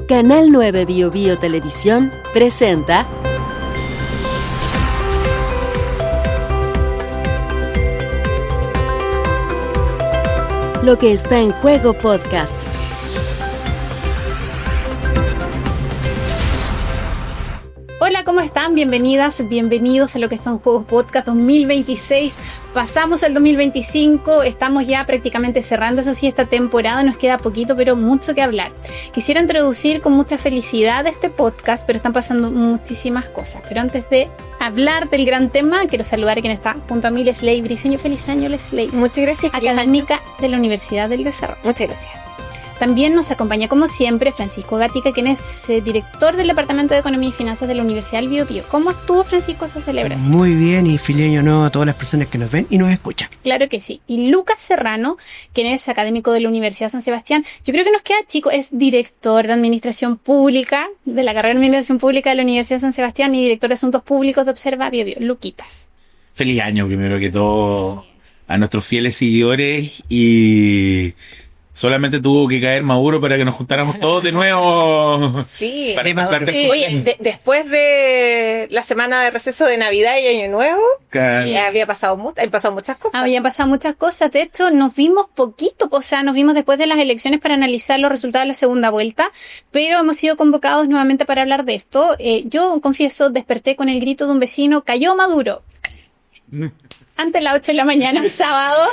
Canal 9 BioBio Televisión presenta Lo que está en juego podcast. Hola, ¿cómo están? Bienvenidas, bienvenidos a Lo que está en juego podcast 2026. Pasamos el 2025, estamos ya prácticamente cerrando, eso sí, esta temporada, nos queda poquito, pero mucho que hablar. Quisiera introducir con mucha felicidad este podcast, pero están pasando muchísimas cosas. Pero antes de hablar del gran tema, quiero saludar a quien está junto a mí, Leslie Briceño. Feliz año, Leslie. Muchas gracias. Académica de la Universidad del Desarrollo. Muchas gracias. También nos acompaña, como siempre, Francisco Gatica, quien es director del Departamento de Economía y Finanzas de la Universidad del BioBio. ¿Cómo estuvo, Francisco, esa celebración? Muy bien, y feliz año nuevo a todas las personas que nos ven y nos escuchan. Claro que sí. Y Lucas Serrano, quien es académico de la Universidad San Sebastián, yo creo que nos queda chico, es director de Administración Pública, de la carrera de Administración Pública de la Universidad San Sebastián y director de Asuntos Públicos de Observa BioBio. Luquitas. Feliz año, primero que todo, a nuestros fieles seguidores, y solamente tuvo que caer Maduro para que nos juntáramos todos de nuevo. Sí. Oye, después de la semana de receso de Navidad y Año Nuevo, han pasado muchas cosas. Habían pasado muchas cosas. De hecho, nos vimos poquito, o sea, nos vimos después de las elecciones para analizar los resultados de la segunda vuelta, pero hemos sido convocados nuevamente para hablar de esto. Yo, confieso, desperté con el grito de un vecino: ¡cayó Maduro! Antes de las 8 de la mañana, el sábado.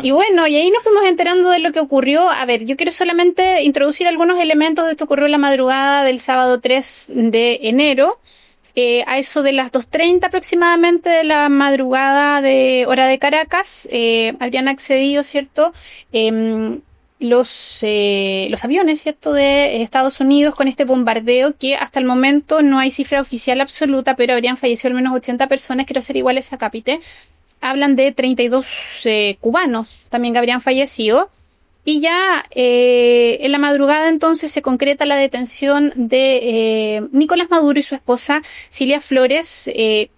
Y bueno, y ahí nos fuimos enterando de lo que ocurrió. A ver, yo quiero solamente introducir algunos elementos de esto. Ocurrió en la madrugada del sábado 3 de enero. A eso de las 2:30 aproximadamente de la madrugada de hora de Caracas, habrían accedido, ¿cierto?, los aviones, ¿cierto?, de Estados Unidos con este bombardeo, que hasta el momento no hay cifra oficial absoluta, pero habrían fallecido al menos 80 personas, quiero ser iguales a cápite. Hablan de 32 cubanos también que habrían fallecido. Y ya en la madrugada entonces se concreta la detención de Nicolás Maduro y su esposa Cilia Flores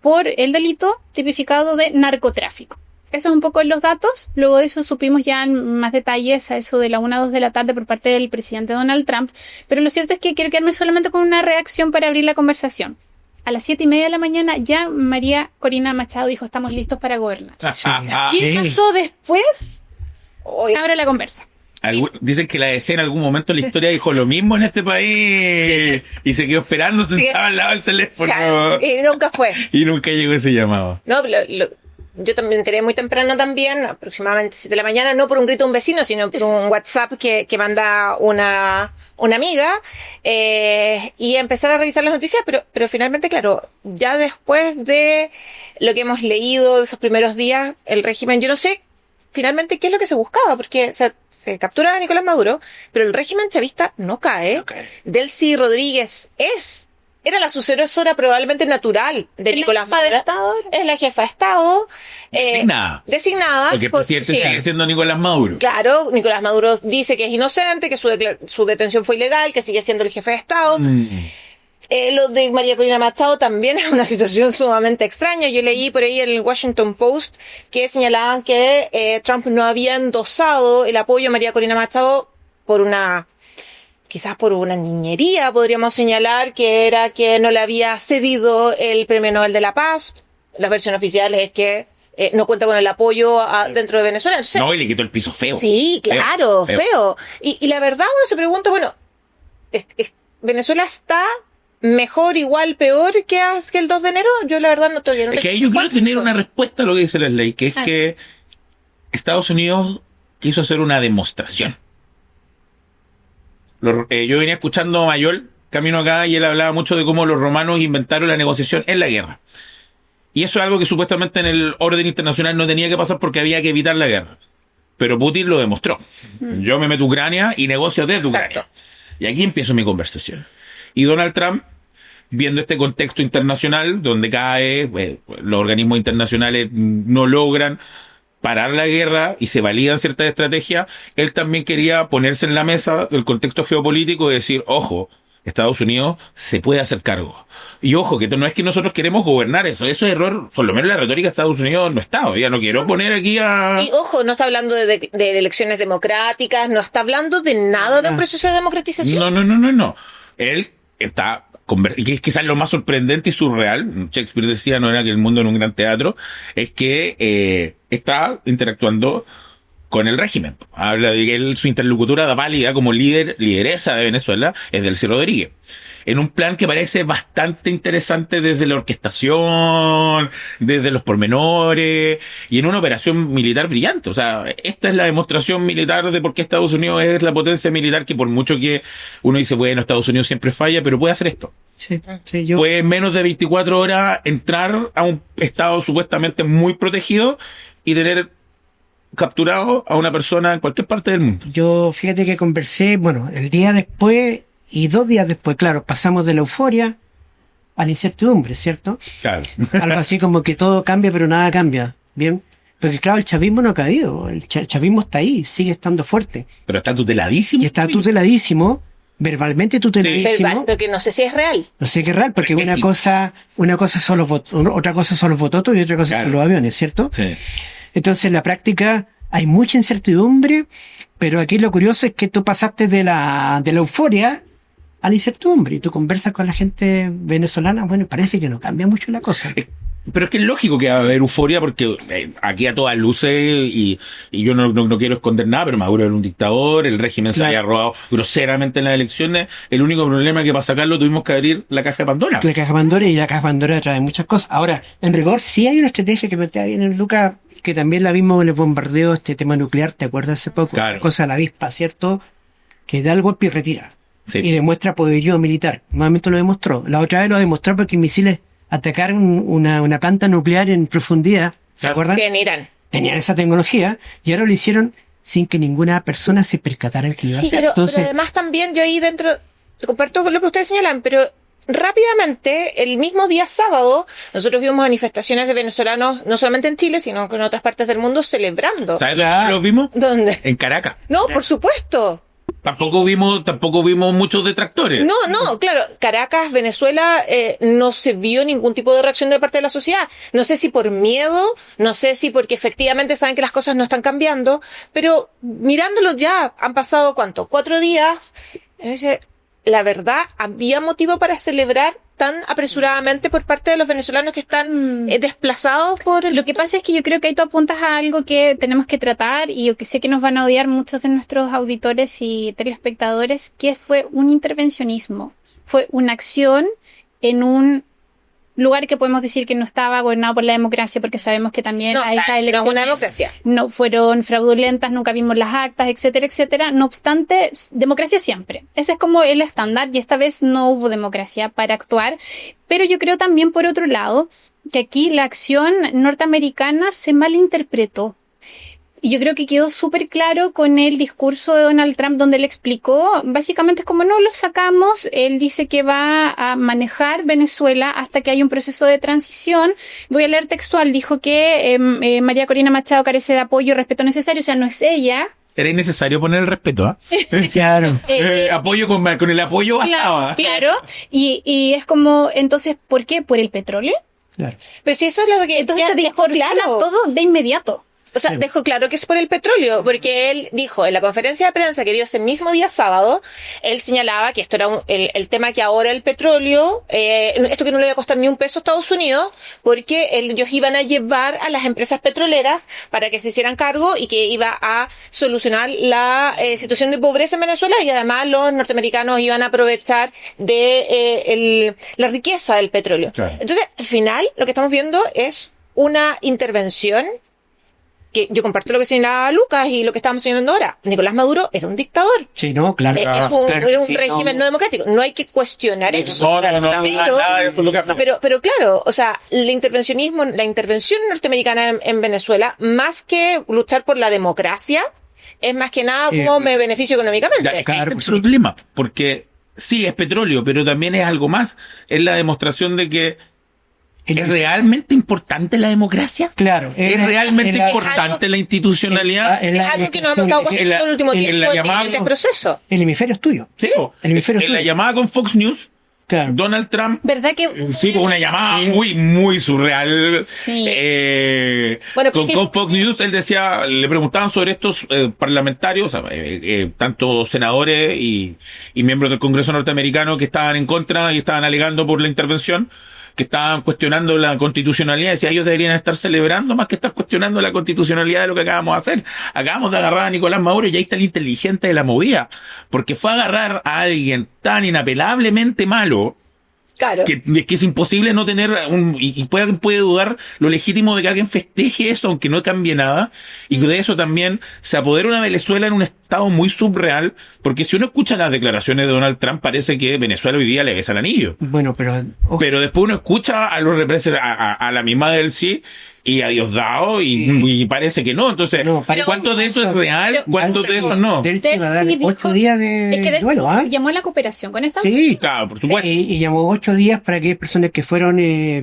por el delito tipificado de narcotráfico. Esos son un poco los datos. Luego de eso supimos ya en más detalles a eso de la 1 a 2 de la tarde por parte del presidente Donald Trump. Pero lo cierto es que quiero quedarme solamente con una reacción para abrir la conversación. A las 7:30 de la mañana ya María Corina Machado dijo: estamos listos para gobernar. ¿Qué pasó después? Ahora la conversa. Dicen que la DC en algún momento de la historia dijo lo mismo en este país y se quedó esperando sentado al lado del teléfono. Claro, y nunca fue. Y nunca llegó ese llamado. No, yo también me enteré muy temprano también, aproximadamente 7 de la mañana, no por un grito de un vecino, sino por un WhatsApp que manda una amiga, y empezar a revisar las noticias, pero finalmente, claro, ya después de lo que hemos leído de esos primeros días, el régimen, yo no sé finalmente qué es lo que se buscaba, porque se captura a Nicolás Maduro, pero el régimen chavista no cae. Okay. Delcy Rodríguez era la sucesora probablemente natural de Nicolás Maduro. Es la jefa de Estado. Designada. Porque el presidente sigue siendo Nicolás Maduro. Claro, Nicolás Maduro dice que es inocente, que su detención fue ilegal, que sigue siendo el jefe de Estado. Lo de María Corina Machado también es una situación sumamente extraña. Yo leí por ahí en el Washington Post que señalaban que Trump no había endosado el apoyo a María Corina Machado quizás por una niñería, podríamos señalar, que era que no le había cedido el Premio Nobel de la Paz. La versión oficial es que no cuenta con el apoyo dentro de Venezuela. Entonces, no, y le quitó el piso feo. Sí, claro, feo. Y la verdad uno se pregunta, bueno, ¿Venezuela está mejor, igual, peor que el 2 de enero? Yo la verdad no tengo. Es que yo quiero tener una respuesta a lo que dice Leslie, que es que Estados Unidos quiso hacer una demostración. Yo venía escuchando a Mayol camino acá y él hablaba mucho de cómo los romanos inventaron la negociación en la guerra. Y eso es algo que supuestamente en el orden internacional no tenía que pasar porque había que evitar la guerra. Pero Putin lo demostró. Yo me meto a Ucrania y negocio desde Ucrania. Y aquí empiezo mi conversación. Y Donald Trump, viendo este contexto internacional donde cada vez los organismos internacionales no logran parar la guerra y se validan ciertas estrategias, él también quería ponerse en la mesa el contexto geopolítico y decir: ojo, Estados Unidos se puede hacer cargo. Y ojo, que no es que nosotros queremos gobernar eso es error, por lo menos la retórica de Estados Unidos no está. Ya no quiero poner aquí a... Y ojo, no está hablando de elecciones democráticas, no está hablando de nada de un proceso de democratización. No. él está, y que es quizás lo más sorprendente y surreal, Shakespeare decía, no era que el mundo era un gran teatro, es que está interactuando con el régimen. Habla de que su interlocutora válida como lideresa de Venezuela es Delcy Rodríguez. En un plan que parece bastante interesante desde la orquestación, desde los pormenores, y en una operación militar brillante. O sea, esta es la demostración militar de por qué Estados Unidos es la potencia militar que por mucho que uno dice, bueno, Estados Unidos siempre falla, pero puede hacer esto. Sí, yo... Puede en menos de 24 horas entrar a un estado supuestamente muy protegido y tener capturado a una persona en cualquier parte del mundo. Yo, fíjate que conversé, bueno, el día después y 2 días después, claro, pasamos de la euforia a la incertidumbre, ¿cierto? Claro. Algo así como que todo cambia, pero nada cambia, ¿bien? Porque claro, el chavismo no ha caído, el chavismo está ahí, sigue estando fuerte. Pero está tuteladísimo. Y está tuteladísimo, verbalmente tuteladísimo. Verbal, porque no sé si es real. No sé qué es real, porque Es una ético. cosa son los otra cosa son los bototos y otra cosa Claro. son los aviones, ¿cierto? Sí. Entonces, en la práctica hay mucha incertidumbre, pero aquí lo curioso es que tú pasaste de la euforia a la incertidumbre y tú conversas con la gente venezolana, bueno, parece que no cambia mucho la cosa. Pero es que es lógico que va a haber euforia porque aquí a todas luces y yo no quiero esconder nada, pero Maduro era un dictador, el régimen se Claro. había robado groseramente en las elecciones. El único problema es que para sacarlo tuvimos que abrir la caja de Pandora. La caja Pandora, y la caja Pandora trae muchas cosas. Ahora, en rigor, sí hay una estrategia que plantea bien el Lucas, que también la vimos en el bombardeo, este tema nuclear, ¿te acuerdas hace poco? Claro. La cosa de la avispa, ¿cierto? Que da el golpe y retira. Sí. Y demuestra poderío militar. Nuevamente lo demostró. La otra vez lo demostró porque misiles atacaron una planta nuclear en profundidad. ¿Se Claro. acuerdan? Sí, en Irán. Tenían esa tecnología y ahora lo hicieron sin que ninguna persona se percatara que lo iba a Sí, hacer. pero Entonces, además también yo ahí dentro, comparto con lo que ustedes señalan, pero rápidamente, el mismo día sábado, nosotros vimos manifestaciones de venezolanos, no solamente en Chile, sino que en otras partes del mundo, celebrando. ¿Sabes dónde lo vimos? ¿Dónde? En Caracas. No, por supuesto. Tampoco vimos muchos detractores. No, claro, Caracas, Venezuela, no se vio ningún tipo de reacción de parte de la sociedad. No sé si por miedo, no sé si porque efectivamente saben que las cosas no están cambiando, pero mirándolo ya, han pasado, ¿cuánto? 4 días. La verdad, había motivo para celebrar tan apresuradamente por parte de los venezolanos que están desplazados por el... Lo que pasa es que yo creo que ahí tú apuntas a algo que tenemos que tratar y yo que sé que nos van a odiar muchos de nuestros auditores y telespectadores, que fue un intervencionismo. Fue una acción en un lugar que podemos decir que no estaba gobernado por la democracia, porque sabemos que también No, a esas no es elecciones una democracia. no fueron fraudulentas, nunca vimos las actas, etcétera, etcétera. No obstante, democracia siempre. Ese es como el estándar y esta vez no hubo democracia para actuar. Pero yo creo también, por otro lado, que aquí la acción norteamericana se malinterpretó. Y yo creo que quedó súper claro con el discurso de Donald Trump, donde él explicó, básicamente es como no lo sacamos, él dice que va a manejar Venezuela hasta que haya un proceso de transición. Voy a leer textual, dijo que María Corina Machado carece de apoyo y respeto necesario, o sea, no es ella. Era innecesario poner el respeto, ¿ah? claro. Apoyo con el apoyo bastaba. Claro, y es como, entonces, ¿por qué? ¿Por el petróleo? Claro. Pero si eso es lo que Entonces ya se dejó distorsiona claro. todo de inmediato. O sea, dejó claro que es por el petróleo, porque él dijo en la conferencia de prensa que dio ese mismo día sábado, él señalaba que esto era el tema que ahora el petróleo, esto que no le iba a costar ni un peso a Estados Unidos, porque ellos iban a llevar a las empresas petroleras para que se hicieran cargo y que iba a solucionar la situación de pobreza en Venezuela y además los norteamericanos iban a aprovechar de la riqueza del petróleo. Claro. Entonces, al final, lo que estamos viendo es una intervención que yo comparto lo que señalaba Lucas y lo que estábamos señalando ahora. Nicolás Maduro era un dictador. Sí, no, claro. Es Claro, un sí, régimen no democrático. No hay que cuestionar eso. No, Pero- nada de eso, Lucas. Pero claro, o sea, la intervención norteamericana en Venezuela, más que luchar por la democracia, es más que nada cómo me beneficio económicamente. Ya, es que Claro, este es el problema, porque sí, es petróleo, pero también es algo más. Es la demostración de que ¿es realmente importante la democracia? Claro. ¿Es realmente la- importante la institucionalidad? en Es la algo que nos hemos estado cuestionando en el último en tiempo la llamada- en este proceso. El hemisferio es tuyo. Sí, po. El hemisferio es En la tuyo. llamada con Fox News, Claro. Donald Trump. ¿Verdad que Sí, con una llamada muy surreal. Sí. Bueno, Con porque- Fox News, él decía, le preguntaban sobre estos parlamentarios, tanto senadores y miembros del Congreso norteamericano que estaban en contra y estaban alegando por la intervención, que estaban cuestionando la constitucionalidad. Decía, ellos deberían estar celebrando más que estar cuestionando la constitucionalidad de lo que acabamos de hacer. Acabamos de agarrar a Nicolás Maduro y ahí está el inteligente de la movida, porque fue a agarrar a alguien tan inapelablemente malo Claro. que es imposible no tener y puede dudar lo legítimo de que alguien festeje eso, aunque no cambie nada, y de eso también se apodera una Venezuela en un estado muy subreal, porque si uno escucha las declaraciones de Donald Trump, parece que Venezuela hoy día le besa el anillo. Bueno, pero... Pero después uno escucha a los representantes, a la misma Delcy y a Diosdado y parece que no. Entonces, No, parece- ¿cuánto de eso es real? ¿Cuánto de eso no? Delcy va a dar Delcy dijo- 8 días de es que Delcy duelo, ¿ah? llamó a la cooperación con esta. Sí, Claro, por supuesto. y llamó 8 días para aquellas personas que fueron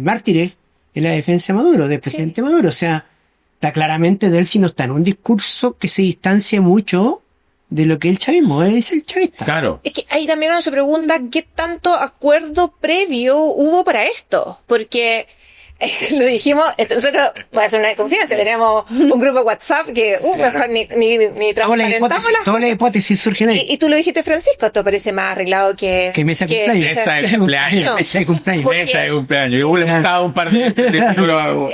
mártires en la defensa de Maduro, del presidente Maduro. O sea, está claramente Delcy no está en un discurso que se distancia mucho de lo que el chavismo es el chavista. Claro. Es que ahí también uno se pregunta qué tanto acuerdo previo hubo para esto. Porque lo dijimos, nosotros, voy a hacer una desconfianza, tenemos un grupo de WhatsApp que mejor ni transparentamos Todas las hipótesis surgen ahí. y tú lo dijiste, Francisco, esto parece más arreglado que mesa de cumpleaños. Mesa de cumpleaños. Mesa de cumpleaños. Porque- Mesa de cumpleaños. Yo le he dado un par de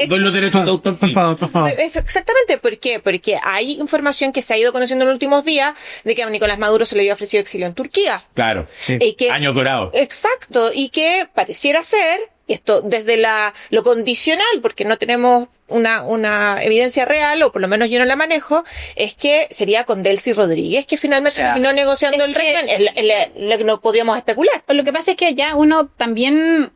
doy los derechos de autor. Por favor, por favor. Exactamente, ¿por qué? Porque hay información que se ha ido conociendo en los últimos días de que a Nicolás Maduro se le había ofrecido exilio en Turquía. Claro. Sí. Y que, Años dorados. Exacto, y que pareciera ser, y esto desde lo condicional, porque no tenemos una evidencia real, o por lo menos yo no la manejo, es que sería con Delcy Rodríguez, que finalmente terminó negociando el régimen, es lo que no podíamos especular. Lo que pasa es que ya uno también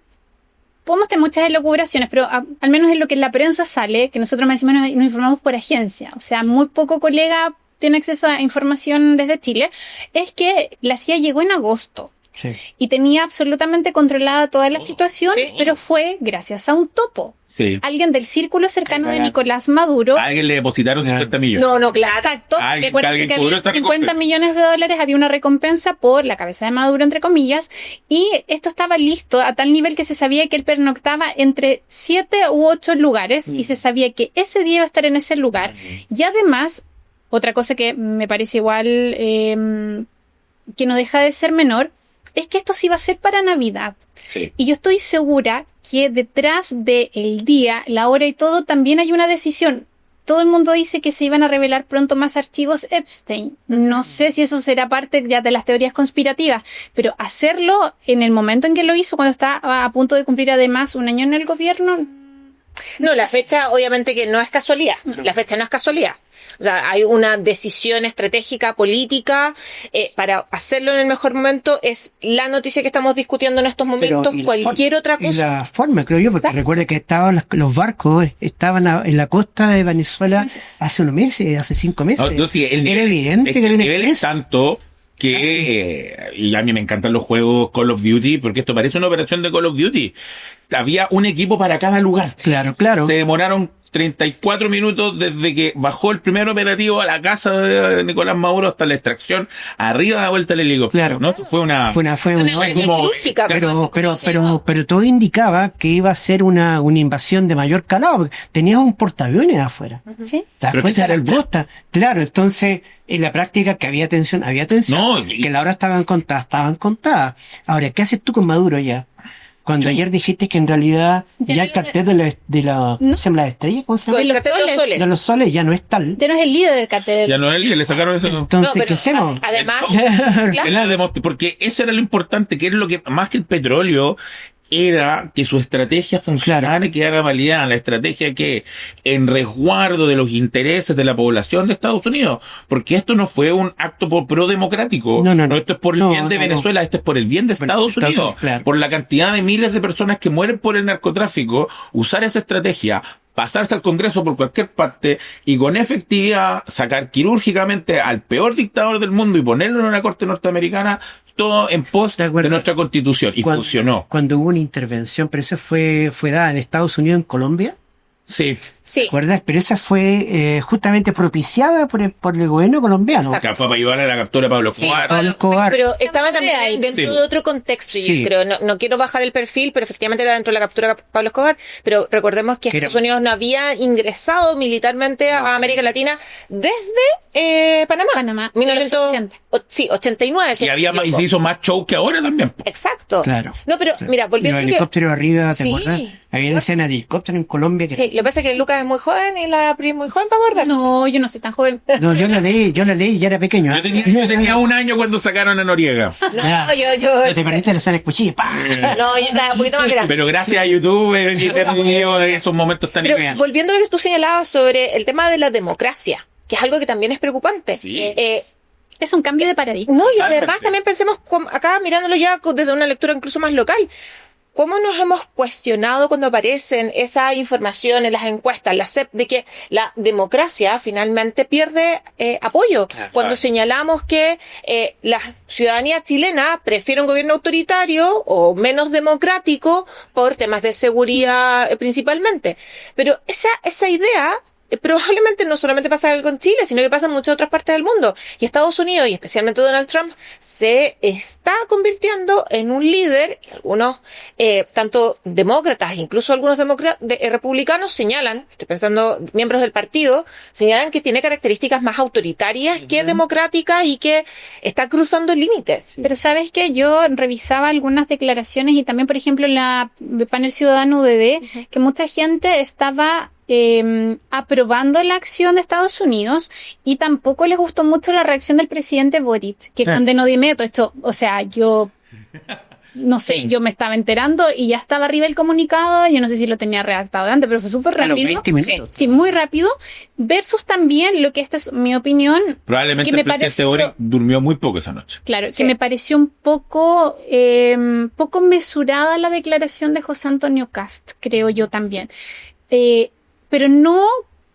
podemos tener muchas elucubraciones, pero al menos en lo que en la prensa sale, que nosotros más o menos nos informamos por agencia, o sea, muy poco colega tiene acceso a información desde Chile, es que la CIA llegó en agosto Sí. y tenía absolutamente controlada toda la situación, sí. pero fue gracias a un topo. Sí. Alguien del círculo cercano de Claro. Nicolás Maduro. A alguien le depositaron 50 millones. No, claro. Exacto. Alguien Recuerden que cobró había esta 50 recompensa. millones de dólares, había una recompensa por la cabeza de Maduro, entre comillas, y esto estaba listo a tal nivel que se sabía que él pernoctaba entre 7 u 8 lugares y se sabía que ese día iba a estar en ese lugar. Y además, otra cosa que me parece igual que no deja de ser menor, es que esto sí iba a ser para Navidad. Sí. Y yo estoy segura que detrás del día, la hora y todo, también hay una decisión. Todo el mundo dice que se iban a revelar pronto más archivos Epstein. No sé si eso será parte ya de las teorías conspirativas, pero hacerlo en el momento en que lo hizo, cuando estaba a punto de cumplir además un año en el gobierno, No, la fecha obviamente que no es casualidad. La fecha no es casualidad. O sea, hay una decisión estratégica, política, para hacerlo en el mejor momento. Es la noticia que estamos discutiendo en estos momentos. y la Cualquier forma- otra Y cosa. la forma, creo yo, porque Exacto. recuerde que estaban los barcos, estaban en la costa de Venezuela Hace meses. hace unos meses, hace 5 meses. No, entonces, Era evidente que había el un nivel es estrés. tanto que, y a mí me encantan los juegos Call of Duty, porque esto parece una operación de Call of Duty. Había un equipo para cada lugar. Claro, claro. Se demoraron 34 minutos desde que bajó el primer operativo a la casa de Nicolás Maduro hasta la extracción, arriba de vuelta el helicóptero. Claro. ¿No? Fue una... Fue una Una como- quirúrgica, pero todo indicaba que iba a ser una invasión de mayor calado, porque tenías un portaaviones afuera. ¿sí? ¿Te das Pero cuenta? que- Era el Bosta. Claro, entonces, en la práctica que había tensión. No, y- que las horas estaban contadas. Ahora, ¿qué haces tú con Maduro ya? Cuando ayer dijiste que en realidad Ya no ya el cartel de la ¿cómo se llama? ¿La estrella? ¿Cómo se llama? De el los cartel de los soles. soles. De los soles ya no es tal. Ya no es el líder del cartel. Ya no él, le sacaron eso. Entonces, No, pero ¿qué hacemos? además, Él la demostró, porque eso era lo importante, que es lo que, más que el petróleo, era que su estrategia funcionara y quedara validada. La estrategia que, en resguardo de los intereses de la población de Estados Unidos, porque esto no fue un acto pro-democrático. No. Esto es por el No, bien de no, Venezuela, esto es por el bien de Estados Estados Unidos. Unidos, claro. Por la cantidad de miles de personas que mueren por el narcotráfico, usar esa estrategia, pasarse al Congreso por cualquier parte y con efectividad sacar quirúrgicamente al peor dictador del mundo y ponerlo en una corte norteamericana, todo en pos ¿De de acuerdo? nuestra constitución. Y funcionó. Cuando hubo una intervención, pero eso fue dada en Estados Unidos, en Colombia. Sí. Sí. ¿te acuerdas? Pero esa fue justamente propiciada por el gobierno colombiano. Exacto. Que fue para ayudar a la captura de Pablo Sí, Escobar. Pablo Escobar. pero estaba también ahí. dentro Sí. de otro contexto, Sí. yo creo. No quiero bajar el perfil, pero efectivamente era dentro de la captura de Pablo Escobar. Pero recordemos que Que era- Estados Unidos no había ingresado militarmente a América Latina desde Panamá, 1980. Sí, 89. si Y no me había más, y se equivoco. hizo más show que ahora también. Exacto. Claro. No, pero Claro. mira, volviendo Los a lo que- helicópteros arriba, ¿te Sí. acuerdas? Había una escena de helicóptero en Colombia que... Sí, lo que pasa es que Lucas es muy joven y la Pri es muy joven para acordarse. No, yo no soy tan joven. No, yo la leí y ya era pequeño. Yo tenía 1 año cuando sacaron a Noriega. No, yo... Te perdiste la escena de cuchillo. ¡Pah! No, yo estaba un poquito más grande. Pero gracias a YouTube he tenido esos momentos tan Pero ideales. volviendo a lo que tú señalabas sobre el tema de la democracia, que es algo que también es preocupante. Sí. Es un cambio de paradigma. No, y Totalmente. además también pensemos acá mirándolo ya desde una lectura incluso más local. ¿Cómo nos hemos cuestionado cuando aparecen esa información en las encuestas, la CEP, de que la democracia finalmente pierde apoyo? Cuando señalamos que la ciudadanía chilena prefiere un gobierno autoritario o menos democrático por temas de seguridad principalmente. Pero esa idea probablemente no solamente pasa con Chile, sino que pasa en muchas otras partes del mundo. Y Estados Unidos, y especialmente Donald Trump, se está convirtiendo en un líder, y algunos, tanto demócratas, incluso algunos republicanos señalan, estoy pensando, miembros del partido, señalan que tiene características más autoritarias que democráticas y que está cruzando límites. Pero sabes que yo revisaba algunas declaraciones y también, por ejemplo, en la panel ciudadano UDD, que mucha gente estaba aprobando la acción de Estados Unidos y tampoco les gustó mucho la reacción del presidente Boric, que condenó de inmediato esto. O sea, yo no sé, yo me estaba enterando y ya estaba arriba el comunicado. Yo no sé si lo tenía redactado de antes, pero fue súper A los rápido. 20 minutos. Sí, muy rápido. Versus también lo que esta es mi opinión. Probablemente que me el presidente pareció- Boric durmió muy poco esa noche. Claro, Sí. que me pareció un poco mesurada la declaración de José Antonio Cast, creo yo también. Pero no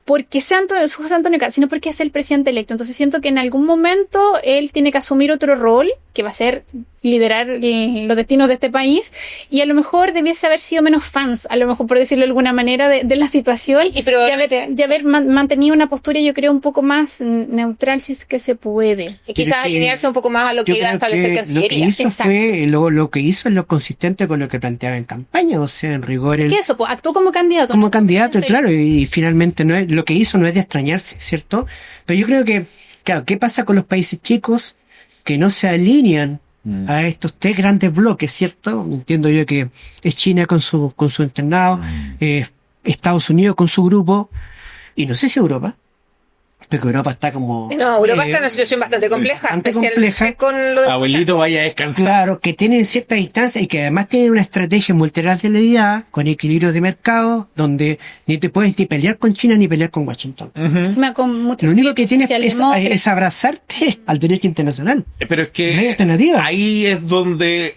porque sea José Antonio Cast, sino porque es el presidente electo. Entonces siento que en algún momento él tiene que asumir otro rol, que va a ser liderar los destinos de este país, y a lo mejor debiese haber sido menos fans, a lo mejor por decirlo de alguna manera, de la situación, Y pero- y haber mantenido una postura, yo creo, un poco más neutral, si es que se puede. Y quizás que- alinearse un poco más a lo que Yo iba a creo establecer que Cancillería. lo que hizo Exacto. fue lo que hizo es lo consistente con lo que planteaba en campaña, o sea, en rigor él ¿Qué eso? Pues actuó como candidato. como ¿no? candidato, Sí. claro, y finalmente no es lo que hizo no es de extrañarse, ¿cierto? Pero yo creo que, claro, ¿qué pasa con los países chicos que no se alinean a estos 3 grandes bloques, ¿cierto? Entiendo yo que es China con su internado, Estados Unidos con su grupo, y no sé si Europa, porque Europa está como... No, Europa está en una situación bastante compleja, bastante especialmente compleja. con lo de... Abuelito, vaya a descansar. Claro, que tienen cierta distancia y que además tienen una estrategia multilateralidad con equilibrio de mercado, donde ni te puedes ni pelear con China ni pelear con Washington. Encima con mucho Lo único que tienes socialismo, es abrazarte al derecho internacional. Pero es No hay que alternativa. ahí es donde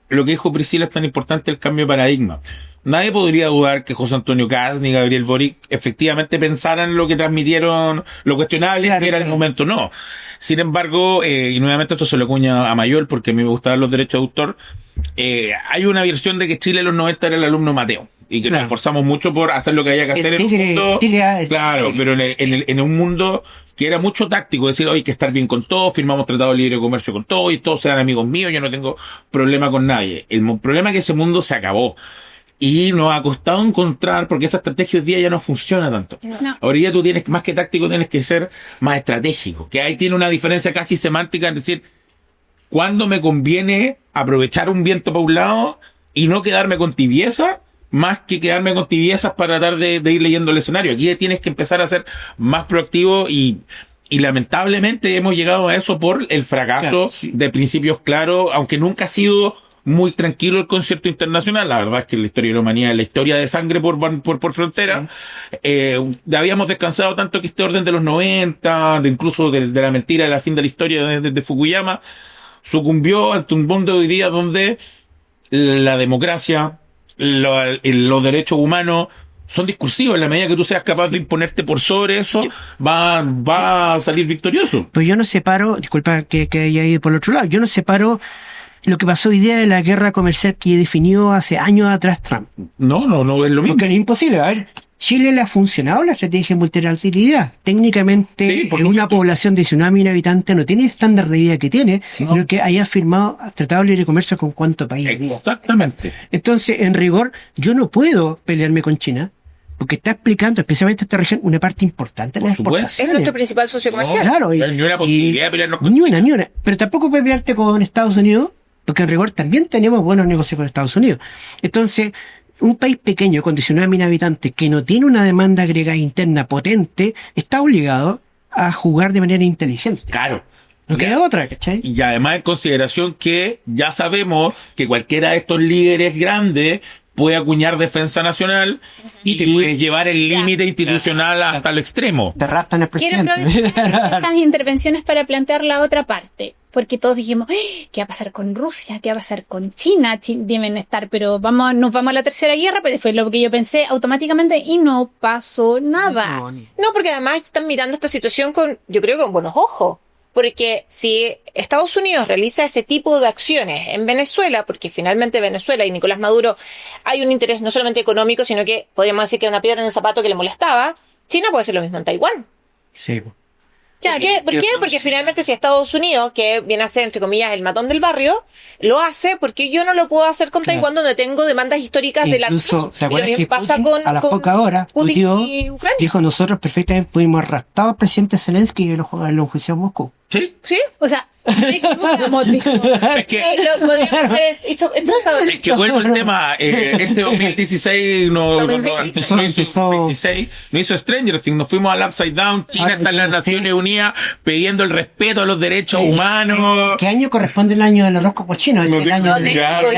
lo que dijo Priscila es tan importante, el cambio de paradigma. Nadie podría dudar que José Antonio Cast ni Gabriel Boric efectivamente pensaran lo que transmitieron, lo cuestionable que era el momento. No. Sin embargo, y nuevamente esto se lo cuña a Mayol porque a mí me gustaban los derechos de autor, hay una versión de que Chile en los 90 era el alumno Mateo. Y que nos Claro. esforzamos mucho por hacer lo que haya que hacer en un mundo. Claro, pero en un mundo que era mucho táctico, decir, oye, hay que estar bien con todos, firmamos tratado de libre comercio con todos y todos sean amigos míos, yo no tengo problema con nadie. El problema es que ese mundo se acabó. Y nos ha costado encontrar, porque esa estrategia hoy día ya no funciona tanto. No. Hoy día tú tienes, más que táctico, tienes que ser más estratégico. Que ahí tiene una diferencia casi semántica, es decir, cuándo me conviene aprovechar un viento para un lado y no quedarme con tibieza, más que quedarme con tibiezas para tratar de ir leyendo el escenario. Aquí tienes que empezar a ser más proactivo y lamentablemente hemos llegado a eso por el fracaso Claro, sí. de principios claros, aunque nunca ha sido muy tranquilo el concierto internacional. La verdad es que la historia de la humanidad es la historia de sangre por frontera. Habíamos descansado tanto que este orden de los 90, incluso de la mentira de la fin de la historia de Fukuyama, sucumbió ante un mundo de hoy día donde la democracia, los derechos humanos son discursivos. En la medida que tú seas capaz de imponerte por sobre eso, va a salir victorioso. Pues yo no separo, disculpa que haya ido por el otro lado, yo no separo lo que pasó hoy día de la guerra comercial que definió hace años atrás Trump. No es lo mismo. Porque es imposible. A ver, Chile le ha funcionado la estrategia de multilateralidad. Técnicamente, Sí, por en una supuesto. población de 19.000 habitantes no tiene el estándar de vida que tiene, sino que haya firmado tratado de libre comercio con cuánto país había. Exactamente. Entonces, en rigor, yo no puedo pelearme con China, porque está explicando, especialmente esta región, una parte importante de Por las supuesto. Es exportaciones. nuestro principal socio comercial. Claro, No hay ni una posibilidad de pelearnos con ni una. Pero tampoco puedes pelearte con Estados Unidos, porque en rigor también tenemos buenos negocios con Estados Unidos. Entonces, un país pequeño con 19.000 habitantes que no tiene una demanda agregada interna potente, está obligado a jugar de manera inteligente. Claro. No queda otra, ¿cachai? Y además en consideración que ya sabemos que cualquiera de estos líderes grandes puede acuñar defensa nacional y te puede- llevar el límite institucional hasta el extremo. Te raptan al Quiero presidente. aprovechar estas intervenciones para plantear la otra parte, porque todos dijimos, "¡Ay! ¿Qué va a pasar con Rusia? ¿Qué va a pasar con China? Deben estar, pero nos vamos a la tercera guerra", pues fue lo que yo pensé automáticamente y no pasó nada. No, porque además están mirando esta situación con, yo creo, con buenos ojos. Porque si Estados Unidos realiza ese tipo de acciones en Venezuela, porque finalmente Venezuela y Nicolás Maduro hay un interés no solamente económico, sino que podríamos decir que era una piedra en el zapato que le molestaba, China puede hacer lo mismo en Taiwán. Sí. ¿Por qué? Porque finalmente si Estados Unidos, que viene a ser, entre comillas, el matón del barrio, lo hace, porque yo no lo puedo hacer con Claro. Taiwán, donde tengo demandas históricas de la Incluso, ¿te Y lo acuerdas mismo que pasa Putin, con a las con pocas horas, Putin tuiteó, y Ucrania? dijo, nosotros perfectamente fuimos raptados al presidente Zelensky y lo enjuiciamos en Moscú? ¿Sí? ¿Sí? O sea, no equivocamos, dijo. Es que, Lo podríamos haber hecho es que vuelvo al tema. Este 2016 no, no, no, Empezó- no hizo 26, no hizo Stranger Things, nos fuimos al Upside Down. China está en las Naciones Unidas pidiendo el respeto a los derechos humanos. ¿Qué año corresponde el año del horóscopo chino? No El tengo año del-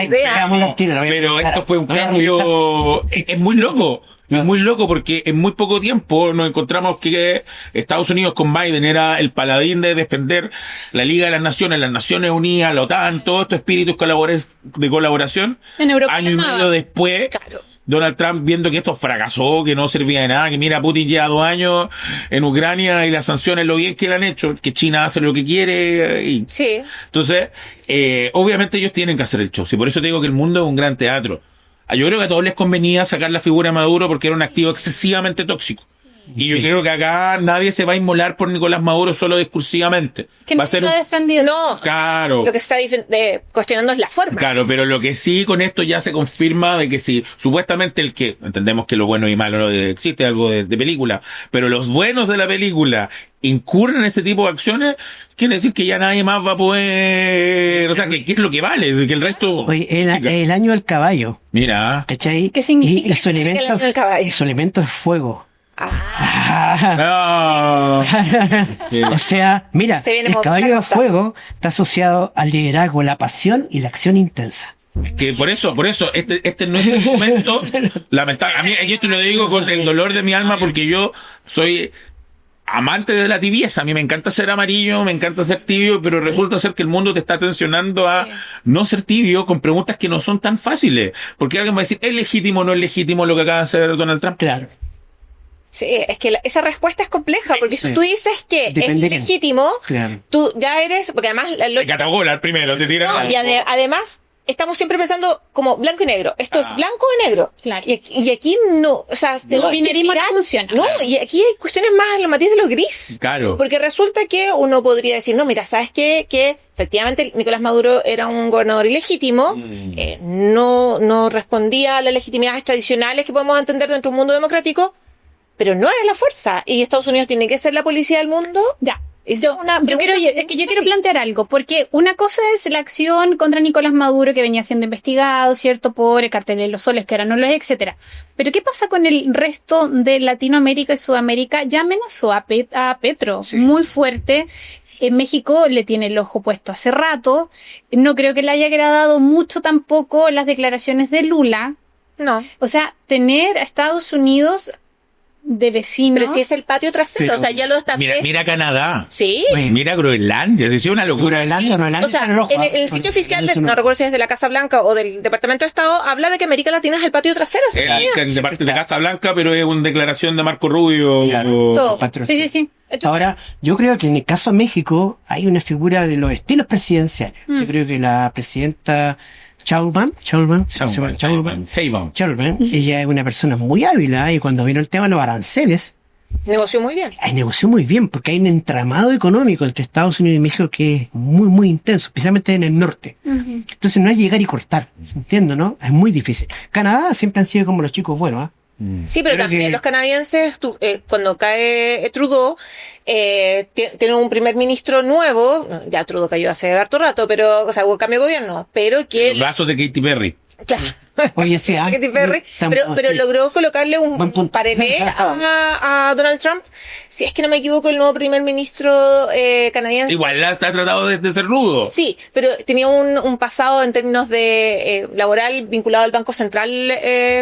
idea. Hagamos los tiros, lo voy a Pero buscar. esto fue un Lo voy a revisar. cambio. Es muy loco. Es muy loco porque en muy poco tiempo nos encontramos que Estados Unidos con Biden era el paladín de defender la Liga de las Naciones Unidas, la OTAN, todos estos espíritus de colaboración. En Europa Año y nada. medio después, Claro. Donald Trump viendo que esto fracasó, que no servía de nada, que mira, Putin lleva 2 años en Ucrania y las sanciones lo bien que le han hecho, que China hace lo que quiere y Sí. entonces, obviamente ellos tienen que hacer el show. Y por eso te digo que el mundo es un gran teatro. Yo creo que a todos les convenía sacar la figura de Maduro porque era un activo excesivamente tóxico. Y yo creo que acá nadie se va a inmolar por Nicolás Maduro solo discursivamente. Que Va no a ser lo ha un... defendido. No, Claro. lo que se está cuestionando es la forma. Claro, pero lo que sí con esto ya se confirma de que si supuestamente el que, entendemos que lo bueno y malo no existe algo de película, pero los buenos de la película incurren en este tipo de acciones, quiere decir que ya nadie más va a poder, o sea, que es lo que vale, que el resto... Oye, el año del caballo, Mira. ¿cachai? ¿Qué significa? Y su El elemento, año del caballo. su elemento es fuego. No. O sea, mira, Se viene el caballo la de cosa. fuego está asociado al liderazgo, la pasión y la acción intensa. Que por eso, este no es el momento lamentable. A mí, y esto lo digo con el dolor de mi alma porque yo soy amante de la tibieza. A mí me encanta ser amarillo, me encanta ser tibio, pero resulta ser que el mundo te está tensionando a no ser tibio con preguntas que no son tan fáciles. Porque alguien va a decir, ¿es legítimo o no es legítimo lo que acaba de hacer Donald Trump? Claro. Sí, es que esa respuesta es compleja, porque si Sí. tú dices que Depende es de- legítimo, Claro. tú ya eres, porque además la Te lógica... catagola primero, te tiran. No, y además estamos siempre pensando como blanco y negro. Esto es blanco o negro. Claro. Y aquí no, o sea, El tengo que binerismo no mirar- funciona. No, y aquí hay cuestiones más, los matices de los gris. Claro. Porque resulta que uno podría decir, no, mira, ¿sabes qué? Que efectivamente Nicolás Maduro era un gobernador ilegítimo, no respondía a las legitimidades tradicionales que podemos entender dentro de un mundo democrático, pero no era la fuerza. Y Estados Unidos tiene que ser la policía del mundo. Ya. Es Yo quiero plantear algo, porque una cosa es la acción contra Nicolás Maduro que venía siendo investigado, ¿cierto? Por el cartel de los soles, que ahora no lo es, etcétera. Pero ¿qué pasa con el resto de Latinoamérica y Sudamérica? Ya amenazó a Petro muy fuerte. En México le tiene el ojo puesto hace rato. No creo que le haya agradado mucho tampoco las declaraciones de Lula. No. O sea, tener a Estados Unidos de vecino. Pero si es el patio trasero, Pero- o sea, ya lo está... Mira Canadá. Sí. Oye, Mira Groenlandia. Es una locura. Groenlandia, Groenlandia O sea, está en rojo, en el sitio oficial, no recuerdo si es de la Casa Blanca o del Departamento de Estado, habla de que América Latina es el patio trasero. de Estados Unidos. De parte de Casa Blanca, pero es una declaración de Marco Rubio. Claro. Todo. Sí, sí, sí. Entonces- Ahora, yo creo que en el caso de México hay una figura de los estilos presidenciales. Yo creo que la presidenta Chauvin, ella es una persona muy hábil, ¿eh? Y cuando vino el tema de los aranceles, Negoció muy bien. negoció muy bien, porque hay un entramado económico entre Estados Unidos y México que es muy, muy intenso, especialmente en el norte. Entonces no es llegar y cortar, ¿se entiende, no? Es muy difícil. Canadá siempre han sido como los chicos buenos, ¿ah? Sí, pero Creo también que- los canadienses, cuando cae Trudeau, tienen un primer ministro nuevo, ya Trudeau cayó hace harto rato, pero, o sea, hubo cambio de gobierno, pero que... Los brazos de Katy Perry. Claro. Oye, sí, ¿ah? Katy Perry, Estamos- pero sí. logró colocarle Buen un punto. parelé a Donald Trump. Si es que no me equivoco, el nuevo primer ministro canadiense. Igual ha tratado de ser rudo. Sí, pero tenía un pasado en términos de laboral vinculado al Banco Central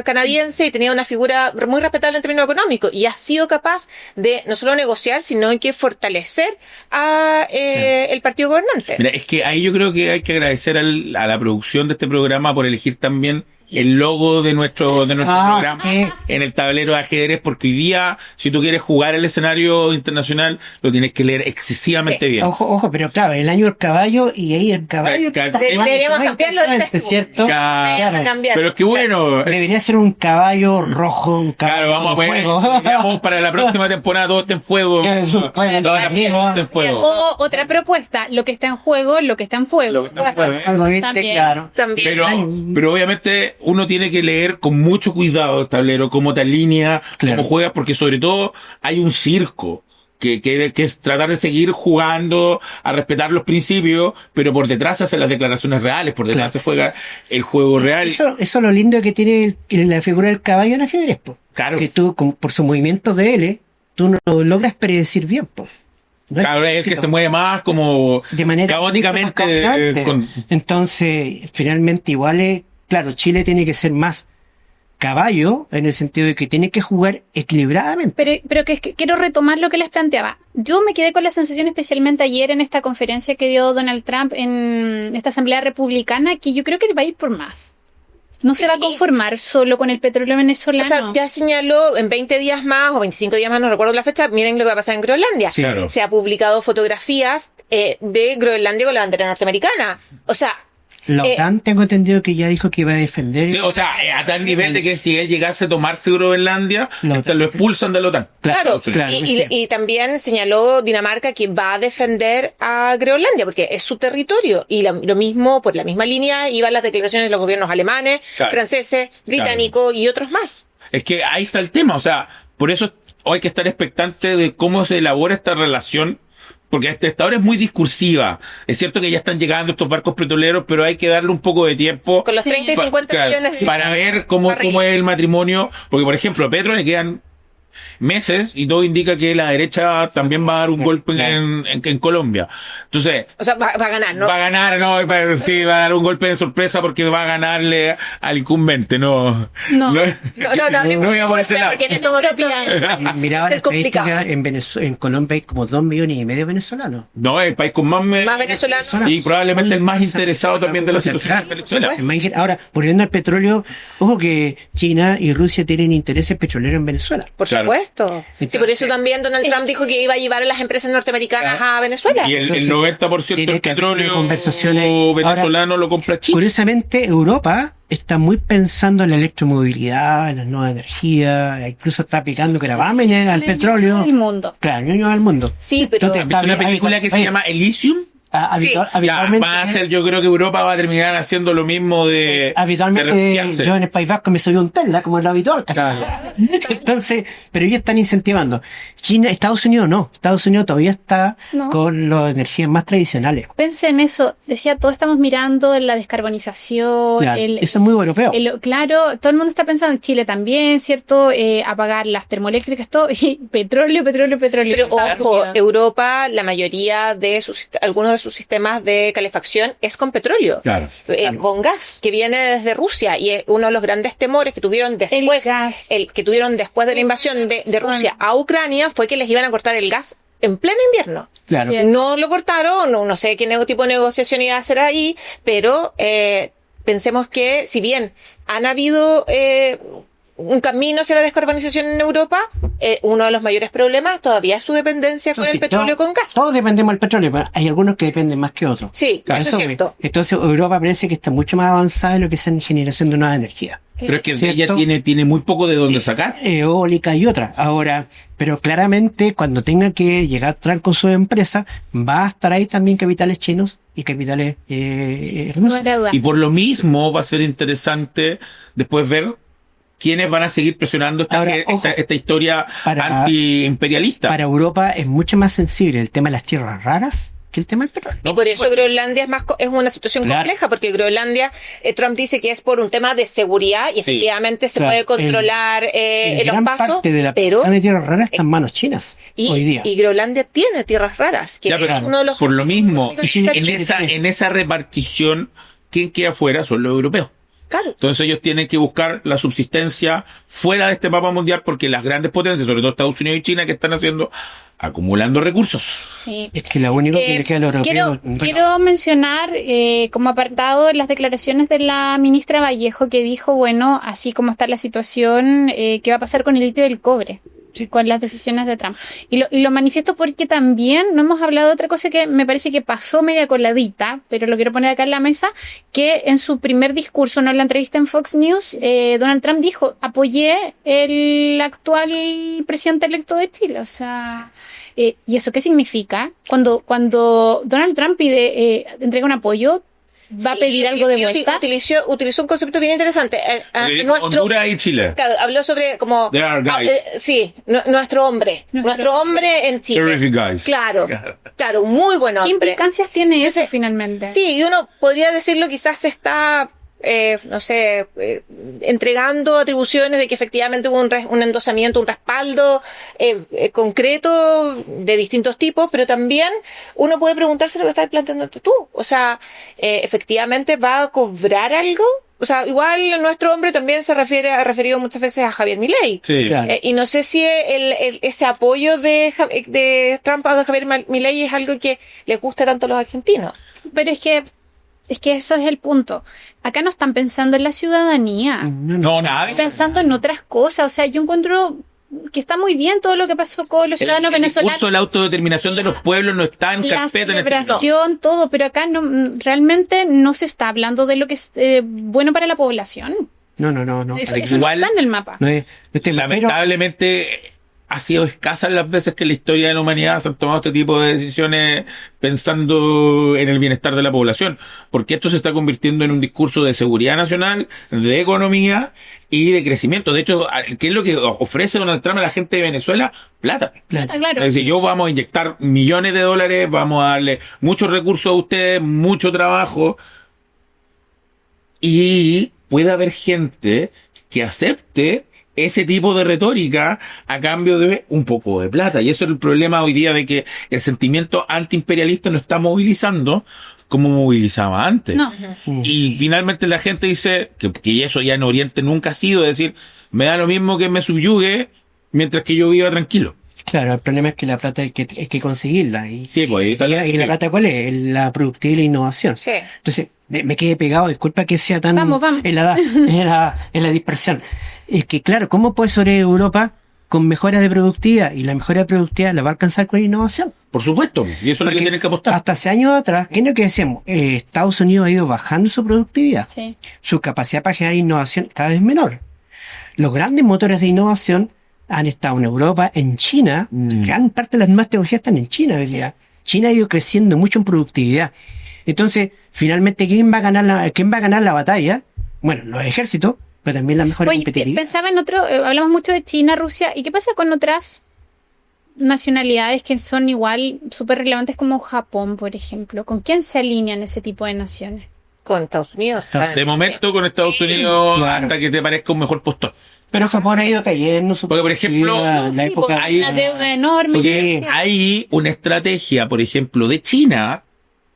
canadiense y tenía una figura muy respetable en términos económicos y ha sido capaz de no solo negociar, sino que fortalecer a el partido gobernante. Mira, es que ahí yo creo que hay que agradecer a la producción de este programa por elegir también el logo de nuestro programa sí. en el tablero de ajedrez, porque hoy día, si tú quieres jugar el escenario internacional, lo tienes que leer excesivamente Sí. bien. Ojo, pero claro, el año del caballo y ahí el caballo. Deberíamos cambiarlo, dices tú. ¿cierto? Claro. Cambiar. Pero es que bueno, Debería ser un caballo rojo, un caballo claro, vamos a con poner, fuego. digamos, para la próxima temporada todo está en fuego. Todo está en fuego. O otra propuesta, lo que está en juego, lo que está en fuego. Lo que está en fuego. Algo bien, También. claro. También. Pero obviamente uno tiene que leer con mucho cuidado el tablero, cómo te alinea, Claro. cómo juegas, porque sobre todo hay un circo. Que es tratar de seguir jugando, a respetar los principios, pero por detrás se hacen las declaraciones reales, por detrás Claro. se juega el juego real. Eso es lo lindo que tiene la figura del caballo en ajedrez, po. Claro. Que tú, por su movimiento de L, tú no lo logras predecir bien, po. No es- Claro, es el que se mueve más como de manera caóticamente. muy constante. Con- Entonces, finalmente, igual es, claro, Chile tiene que ser más caballo en el sentido de que tiene que jugar equilibradamente. Pero que quiero retomar lo que les planteaba. Yo me quedé con la sensación, especialmente ayer en esta conferencia que dio Donald Trump en esta asamblea republicana, que yo creo que él va a ir por más. No se va a conformar solo con el petróleo O venezolano. sea, ya señaló en 20 días más o 25 días más, no recuerdo la fecha, miren lo que va a pasar en Groenlandia. Sí. Claro. Se ha publicado fotografías de Groenlandia con la bandera norteamericana. O sea, La OTAN, tengo entendido que ya dijo que iba a defender. Sí, o sea, a tal nivel de que si él llegase a tomarse Groenlandia, La OTAN. lo expulsan de la OTAN. claro, claro, y también señaló Dinamarca que va a defender a Groenlandia porque es su territorio y lo mismo, por la misma línea, iban las declaraciones de los gobiernos alemanes, Claro. franceses, británicos y otros más. Es que ahí está el tema, o sea, por eso hay que estar expectante de cómo se elabora esta relación, porque hasta ahora es muy discursiva. Es cierto que ya están llegando estos barcos petroleros, pero hay que darle un poco de tiempo Con los 30 y 50 claro, millones de para ver cómo es el matrimonio, porque por ejemplo a Petro le quedan meses y todo indica que la derecha también va a dar un golpe en Colombia. Entonces, O sea, va a ganar, ¿no? va a ganar, no, sí, va a dar un golpe de sorpresa porque va a ganarle al incumbente, no. No. No, no iba por ese lado. porque en este momento Miraba va a la ser complicado. estadística, en Colombia hay como 2,5 millones de venezolanos. No, es el país con más, Más venezolanos. y probablemente el más interesado también de la situación en Venezuela. Ahora, volviendo al petróleo, ojo que China y Rusia tienen intereses petroleros en Venezuela. Por Claro. supuesto. Sí, por eso también Donald Trump dijo que iba a llevar a las empresas norteamericanas a Venezuela. Y el Entonces, 90% tiene del que haber petróleo conversaciones. venezolano lo compra China. Curiosamente, Europa está muy pensando en la electromovilidad, en las nuevas energías, incluso está aplicando gravámenes al petróleo. El mundo. Claro, ñoño al mundo. Sí, pero Entonces, ¿Viste una película que se llama Elysium? Ya, habitualmente, va a ser, yo creo que Europa va a terminar haciendo lo mismo de habitualmente refugiarse. yo en el País Vasco me subí un Tesla, como es lo habitual. casi. Entonces, pero ellos están incentivando. China, Estados Unidos no. Estados Unidos todavía está No. con las energías más tradicionales. Pensé en eso. Decía, todos estamos mirando en la descarbonización. Claro, eso es muy europeo. Claro, todo el mundo está pensando en Chile también, ¿cierto? Apagar las termoeléctricas, todo. Y petróleo. Pero ojo, Europa, la mayoría de algunos de sus sistemas de calefacción es con petróleo. Claro. Con gas, que viene desde Rusia. Y uno de los grandes temores que tuvieron después, gas. que tuvieron después de la invasión de Rusia a Ucrania fue que les iban a cortar el gas en pleno invierno. Claro. Sí. No lo cortaron, no sé qué tipo de negociación iba a hacer ahí, pero pensemos que si bien han habido un camino hacia la descarbonización en Europa, uno de los mayores problemas todavía es su dependencia con el petróleo con gas. Todos dependemos del petróleo, pero hay algunos que dependen más que otros. Sí, eso es cierto. Entonces Europa parece que está mucho más avanzada en lo que es en generación de nueva energía. Pero es que ¿Cierto? ella tiene muy poco de dónde sacar. Eólica y otra. Ahora, pero claramente cuando tenga que llegar Trump con su empresa, va a estar ahí también capitales chinos y capitales Sin rusos. lugar a dudas. Y por lo mismo va a ser interesante después ver quiénes van a seguir presionando Ahora, ojo, esta historia para- antiimperialista. Para Europa es mucho más sensible el tema de las tierras raras que el tema del petróleo. Y por eso Groenlandia es una situación Claro. compleja, porque Groenlandia, Trump dice que es por un tema de seguridad y efectivamente se Claro, puede controlar los gran pasos, parte de la pero producción de tierras raras está en manos chinas hoy día. y Groenlandia tiene tierras raras, que Ya, pero es uno de los por lo mismo, y si- en esa repartición, quien queda afuera son los europeos. Claro. Entonces ellos tienen que buscar la subsistencia fuera de este mapa mundial porque las grandes potencias, sobre todo Estados Unidos y China, que están haciendo, acumulando recursos. Sí. Es que lo único que le queda a los europeos... Quiero mencionar como apartado las declaraciones de la ministra Vallejo, que dijo, bueno, así como está la situación, ¿qué va a pasar con el litio y el cobre? Con las decisiones de Trump. Y lo manifiesto porque también no hemos hablado de otra cosa que me parece que pasó media coladita, pero lo quiero poner acá en la mesa, que en su primer discurso, no en la entrevista en Fox News, Donald Trump dijo, apoyé el actual presidente electo de Chile. O sea, ¿y eso qué significa? Cuando Donald Trump entrega un apoyo, va a pedir algo de vuelta. Utilizó un concepto bien interesante. Honduras y Chile. Claro, habló sobre como... There are guys. Nuestro hombre. Nuestro hombre en Chile. Terrific guys. Claro, muy buen ¿Qué hombre. implicancias tiene eso Entonces, finalmente? Sí, y uno podría decirlo, quizás se está, entregando atribuciones de que efectivamente hubo un endosamiento, un respaldo concreto de distintos tipos, pero también uno puede preguntarse lo que estás planteando tú. O sea, efectivamente va a cobrar algo. O sea, igual nuestro hombre también ha referido muchas veces a Javier Milei. Sí. Claro. Y no sé si ese apoyo de Trump a Javier Milei es algo que les gusta tanto a los argentinos. Pero es que eso es el punto. Acá no están pensando en la ciudadanía, No, nada. están pensando en otras cosas. O sea, yo encuentro que está muy bien todo lo que pasó con los ciudadanos El venezolanos. discurso de la autodeterminación de los pueblos no está en La carpeta en este celebración, todo, pero acá realmente no se está hablando de lo que es bueno para la población. No. Eso igual- no está en el mapa. No es tema, pero Lamentablemente ha sido escasas las veces que en la historia de la humanidad se han tomado este tipo de decisiones pensando en el bienestar de la población, porque esto se está convirtiendo en un discurso de seguridad nacional, de economía y de crecimiento. De hecho, ¿qué es lo que ofrece Donald Trump a la gente de Venezuela? Plata. Está claro. Es decir, vamos a inyectar millones de dólares, vamos a darle muchos recursos a ustedes, mucho trabajo, y puede haber gente que acepte ese tipo de retórica a cambio de un poco de plata. Y eso es el problema hoy día, de que el sentimiento antiimperialista no está movilizando como movilizaba antes. No. Y finalmente la gente dice que eso ya en Oriente nunca ha sido, es decir, me da lo mismo que me subyugue mientras que yo viva tranquilo. claro, el problema es que la plata hay que conseguirla. Y, Sí, pues, ahí está la- y la plata, ¿cuál es? La productividad y la innovación. Sí. Entonces, me quedé pegado, disculpa que sea tan Vamos. en la dispersión. Es que, claro, ¿cómo puede sobrevivir Europa con mejoras de productividad? Y la mejora de productividad la va a alcanzar con innovación. Por supuesto. Y eso es lo que Porque tienen que apostar. hasta hace años atrás, ¿qué es lo que decíamos? Estados Unidos ha ido bajando su productividad. Sí. Su capacidad para generar innovación cada vez menor. Los grandes motores de innovación han estado en Europa, en China. Gran parte de las nuevas tecnologías están en China hoy día. China ha ido creciendo mucho en productividad. Entonces, finalmente, ¿quién va a ganar la batalla? Bueno, los ejércitos, pero también la mejor Oye, competitividad. pensaba en otro, hablamos mucho de China, Rusia, ¿y qué pasa con otras nacionalidades que son igual súper relevantes como Japón, por ejemplo? ¿Con quién se alinean ese tipo de naciones? Con Estados Unidos. De momento con Estados Unidos, Claro. hasta que te parezca un mejor postor. Pero Japón ha ido cayendo su Porque, por ejemplo, productividad, la Sí, época... porque hay una deuda enorme. Porque Sí. hay una estrategia, por ejemplo, de China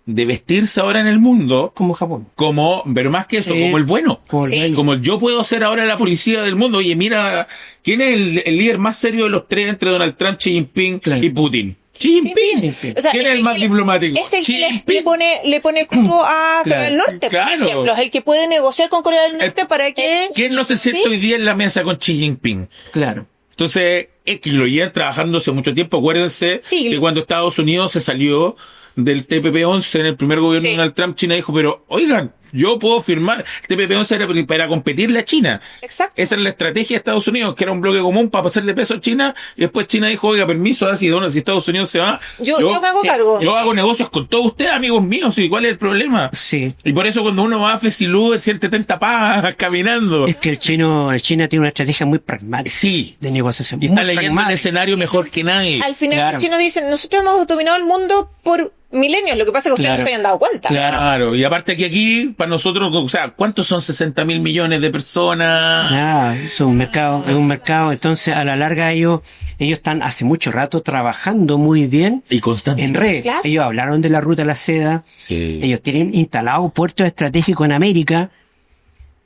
de vestirse ahora en el mundo como Japón. como, pero más que eso, Sí. como el bueno. Como el Sí. dueño. Como el yo puedo ser ahora la policía del mundo. Oye, mira, ¿quién es el líder más serio de los tres entre Donald Trump, Xi Jinping Claro. y Putin? Xi Jinping. O sea, ¿Quién es el más que diplomático? Es el Xi que Jinping. le pone coto a Corea del Norte, Claro. por ejemplo. Es el que puede negociar con Corea del Norte para que... ¿Quién no se sienta hoy día en la mesa con Xi Jinping? Claro. Entonces, es que lo llevan trabajando hace mucho tiempo. Acuérdense Sí. que cuando Estados Unidos se salió del TPP-11 en el primer gobierno de Donald Trump, China dijo, pero oigan, yo puedo firmar. El TPP-11 era para competirle a China. Exacto. Esa es la estrategia de Estados Unidos, que era un bloque común para pasarle peso a China. Y después China dijo, oiga, permiso, si Estados Unidos se va, Yo me hago cargo. Yo hago negocios con todos ustedes, amigos míos. ¿Y cuál es el problema? Sí. Y por eso cuando uno va a Fesilú, siente tanta paz caminando. Es que el China tiene una estrategia muy pragmática Sí. de negociación. Y está muy leyendo el pragmática. escenario mejor que nadie. Al final Claro. los chinos dicen, nosotros hemos dominado el mundo por milenios, lo que pasa es que ustedes Claro. no se hayan dado cuenta. Claro, y aparte que aquí, para nosotros, o sea, ¿cuántos son 60.000 millones de personas? Ah, es un mercado. Entonces, a la larga, ellos están hace mucho rato trabajando muy bien Y constante. en red. Claro. Ellos hablaron de la ruta de la seda. Sí. Ellos tienen instalado puertos estratégicos en América.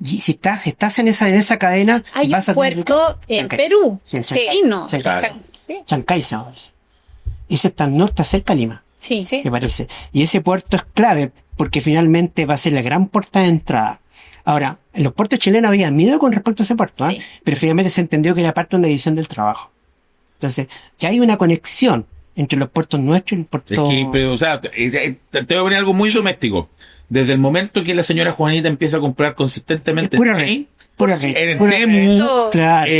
Y si estás en esa cadena, Hay un vas a tener- puerto en Chancay. Perú. Sí, en Sí. Chancay. Chino. Chancay. Claro. Chancay se llama eso. Ese está al norte, cerca de Lima, Sí. Sí. me parece. Y ese puerto es clave porque finalmente va a ser la gran puerta de entrada. Ahora, en los puertos chilenos había miedo con respecto a ese puerto, Sí. pero finalmente se entendió que era parte de una división del trabajo. Entonces, ya hay una conexión entre los puertos nuestros y el puerto... Es que, pero, o sea, te voy a poner algo muy doméstico. Desde el momento que la señora Juanita empieza a comprar consistentemente Es pura en red. Pura red. en pura Temu, red. Claro.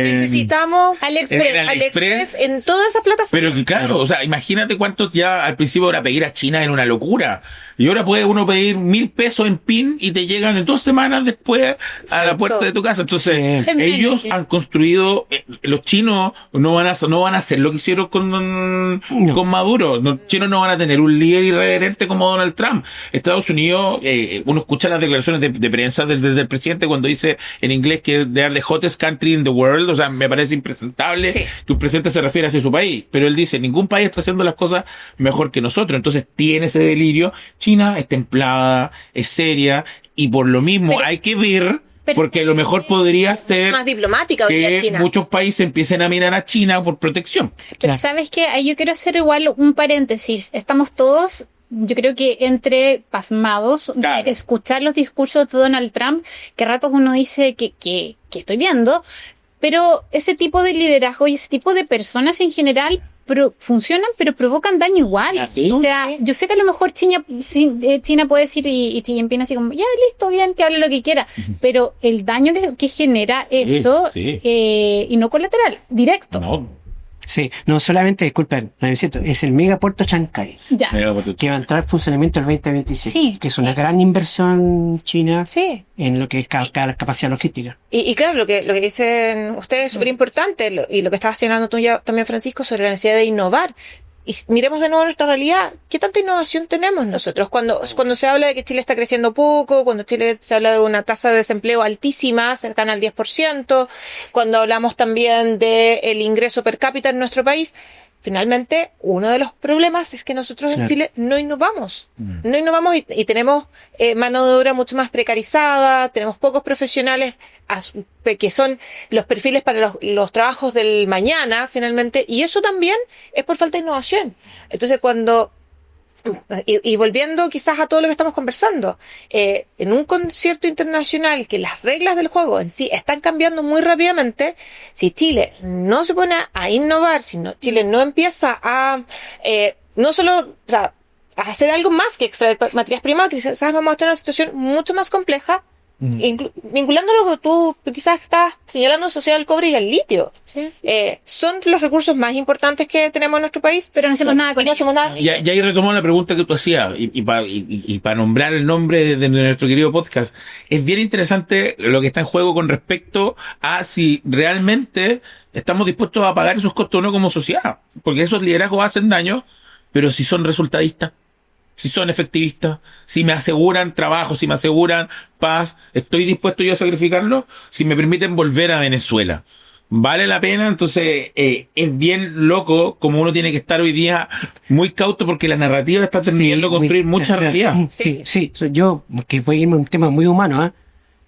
Necesitamos AliExpress. en AliExpress en todas esas plataformas. Pero que claro, o sea, imagínate cuánto ya al principio era pedir a China era una locura. Y ahora puede uno pedir 1.000 pesos en PIN y te llegan en 2 semanas después a la puerta de tu casa. Entonces, Sí. ellos han construido, los chinos no van a hacer lo que hicieron con Maduro. Los chinos no van a tener un líder irreverente como Donald Trump. Estados Unidos, uno escucha las declaraciones de prensa del presidente cuando dice en inglés que they are the hottest country in the world. O sea, me parece impresentable Sí. que un presidente se refiere hacia su país. Pero él dice, ningún país está haciendo las cosas mejor que nosotros. Entonces tiene ese delirio. China es templada, es seria, y por lo mismo Pero- hay que ver, pero- porque lo mejor podría ser Más diplomática hoy día que China. muchos países empiecen a mirar a China por protección. Pero Claro. ¿sabes qué? Ahí yo quiero hacer igual un paréntesis. Estamos todos, yo creo que entre pasmados Claro. de escuchar los discursos de Donald Trump, que a ratos uno dice que estoy viendo, pero ese tipo de liderazgo y ese tipo de personas en general funcionan, pero provocan daño igual. Así. O sea, yo sé que a lo mejor China puede decir y Xi Jinping así como, ya listo, bien, que hable lo que quiera, pero el daño que genera eso, sí. y no colateral, directo. No, Sí, no solamente, disculpen, no necesito, es el megapuerto Chancay, Ya. que va a entrar en funcionamiento el 2026, Sí, que es una sí. gran inversión china Sí. en lo que es la capacidad logística. Y claro, lo que dicen ustedes es súper importante, y lo que estabas señalando tú ya también, Francisco, sobre la necesidad de innovar. Y miremos de nuevo nuestra realidad. ¿Qué tanta innovación tenemos nosotros? Cuando se habla de que Chile está creciendo poco, cuando Chile se habla de una tasa de desempleo altísima, cercana al 10%, cuando hablamos también del ingreso per cápita en nuestro país, finalmente uno de los problemas es que nosotros en Claro. Chile no innovamos. No innovamos y tenemos mano de obra mucho más precarizada, tenemos pocos profesionales que son los perfiles para los trabajos del mañana, finalmente, y eso también es por falta de innovación. Entonces, y volviendo quizás a todo lo que estamos conversando, en un concierto internacional que las reglas del juego en sí están cambiando muy rápidamente, si Chile no se pone a innovar, si Chile no empieza a no solo, o sea, a hacer algo más que extraer materias primas, quizás vamos a estar en una situación mucho más compleja, vinculando lo que tú quizás estás señalando, sociedad del cobre y el litio. Sí. Son los recursos más importantes que tenemos en nuestro país. Pero no hacemos nada con y no ello. hacemos nada. y ahí retomamos la pregunta que tú hacías, y para nombrar el nombre de nuestro querido podcast, es bien interesante lo que está en juego con respecto a si realmente estamos dispuestos a pagar esos costos o no como sociedad, porque esos liderazgos hacen daño, pero si son resultadistas, si son efectivistas, si me aseguran trabajo, si me aseguran paz, ¿estoy dispuesto yo a sacrificarlo? Si me permiten volver a Venezuela, ¿vale la pena? Entonces, es bien loco como uno tiene que estar hoy día muy cauto porque la narrativa está terminando de construir mucha realidad. Sí, yo, que voy a irme a un tema muy humano,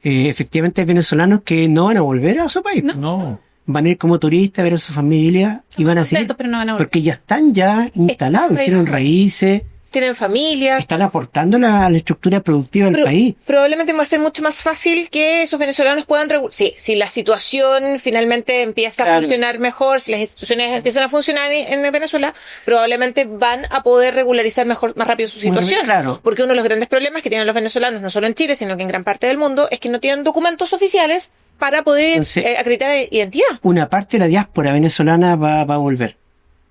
efectivamente hay venezolanos que no van a volver a su país. No. van a ir como turistas a ver a su familia y van a seguir. Contentos, pero no van a volver. Porque ya están instalados, hicieron raíces, Tienen familias. están aportando a la estructura productiva del país. Probablemente va a ser mucho más fácil que esos venezolanos puedan si la situación finalmente empieza a Claro. funcionar mejor, si las instituciones empiezan a funcionar en Venezuela, probablemente van a poder regularizar más rápido su Muy situación. claro. Porque uno de los grandes problemas que tienen los venezolanos, no solo en Chile, sino que en gran parte del mundo, es que no tienen documentos oficiales para poder Entonces, acreditar identidad. Una parte de la diáspora venezolana va a volver.